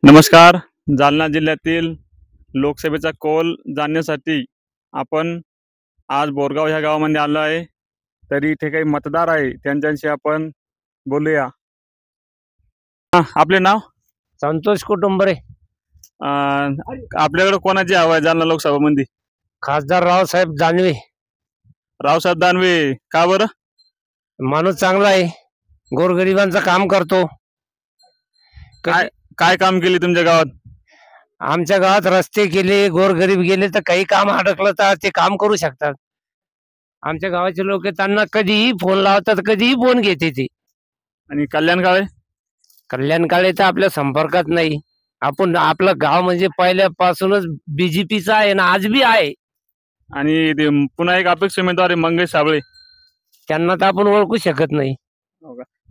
नमस्कार. जालना जिल्ह्यातील लोकसभेचा कौल जाणण्यासाठी आपण आज बोरगाव ह्या गावामध्ये आलो आहे. तरी इथे काही मतदार आहे, त्यांच्याशी आपण बोलूया. आपले नाव? संतोष कुटुंबरे. आपल्याकडे कोणाची हवा आहे जालना लोकसभामध्ये? खासदार रावसाहेब दानवे. रावसाहेब दानवे. का बरं? माणूस चांगला आहे, गोरगरिबांचं काम करतो. काय काय काम केले तुमच्या गावात? आमच्या गावात रस्ते केले, गोरगरीब गेले तर काही काम अडकलं तर ते काम करू शकतात. आमच्या गावाचे लोक त्यांना कधीही फोन लावतात, कधीही फोन घेते ते. आणि कल्याण काळे? कल्याण काळे तर आपल्या संपर्कात नाही. आपण आपलं गाव म्हणजे पहिल्यापासूनच बीजेपीचा आहे ना, आज बी आहे. आणि ते पुन्हा एक अपेक्षित उमेदवार आहे मंगेश साबळे. त्यांना तर आपण ओळखू शकत नाही.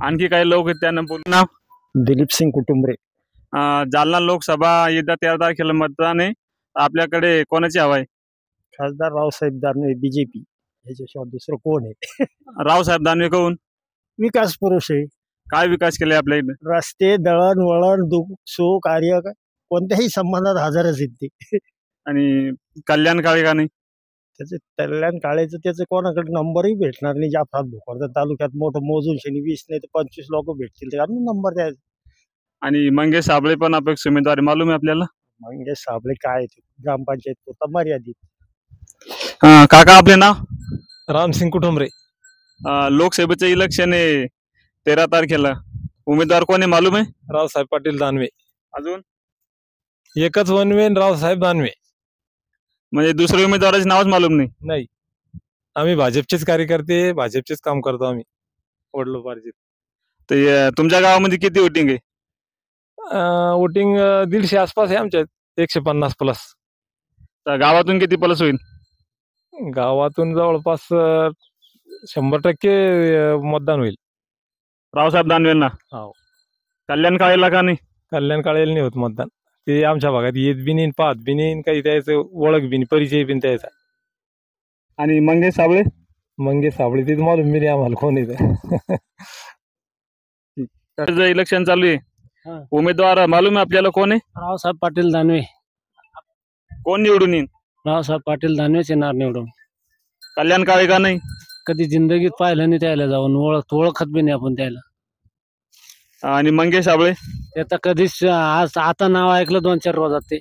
आणखी काही लोक आहेत, त्यांना बोलू. नाव? दिलीप सिंग कुटुंबरे. जालना लोकसभा येत्या 13 तारखेला मतदान आहे. आपल्याकडे कोणाची हवा आहे? खासदार रावसाहेब दानवे, बीजेपी. याच्याशिवाय दुसरं कोण आहे? रावसाहेब दानवे. कहून? विकास पुरुष आहे. काय विकास केले आपल्या इकडे? रस्ते, दळण वळण, दुःख सुख कार्य कोणत्याही संबंधात हजरच आहेत ते. आणि कल्याण काळे का नाही? त्याचे कल्याण काळेचं त्याचे कोणाकडे नंबरही भेटणार नाही. जाफरात भोकरदन तालुक्यात मोठं मोजून 20 नाही तर 25 लोक भेटतील तर नंबर द्यायचा. आणि मंगेश साबळे पण अपेक्षित उमेदवार आहे, मालूम आहे आपल्याला? मंगेश साबळे काय ते ग्रामपंचायत पुरता मर्यादित. काका आपले नाव? रामसिंग कुटुंबरे. लोकसभेचं इलेक्शन आहे 13 तारखेला. उमेदवार कोण आहे मालूम आहे? रावसाहेब पाटील दानवे. अजून? एकच वनवेन रावसाहेब दानवे. म्हणजे दुसऱ्या उमेदवाराचे नावच मालूम नाही? नाही, आम्ही भाजपचेच कार्यकर्ते, भाजपचेच काम करतो आम्ही वडलोपार्जित. तर तुमच्या गावामध्ये किती वोटिंग आहे? वोटिंग 150 आसपास आहे आमच्या, 150 प्लस. तर गावातून किती प्लस होईल? गावातून जवळपास 100% मतदान होईल. रावसाहेब दानवेंना? हो. कल्याण काळेला का नाही? कल्याण काळेला नाही होत मतदान. ते आमच्या भागात येत बी नाही, पाहत बी नाही, काही त्याचं ओळख बी नाही, परिचय बी नाही त्याचा. आणि मंगेश साबळे? मंगेश साबळे ते मालूम बी नाही आम्हाला कोण आहे. इलेक्शन चालू आहे, उमेदवार मालूम आहे आपल्याला कोण आहे? रावसाहेब पाटील दानवे. कोण निवडून येईल? रावसाहेब पाटील दानवेच येणार निवडून. कल्याण काळे का नाही? कधी जिंदगीत पाहिलं नाही त्याला, जाऊन ओळखत बी नाही आपण त्याला. आणि मंगेश साबळे? त्याचा कधीच आता नाव ऐकलं 2-4 रोजात ते.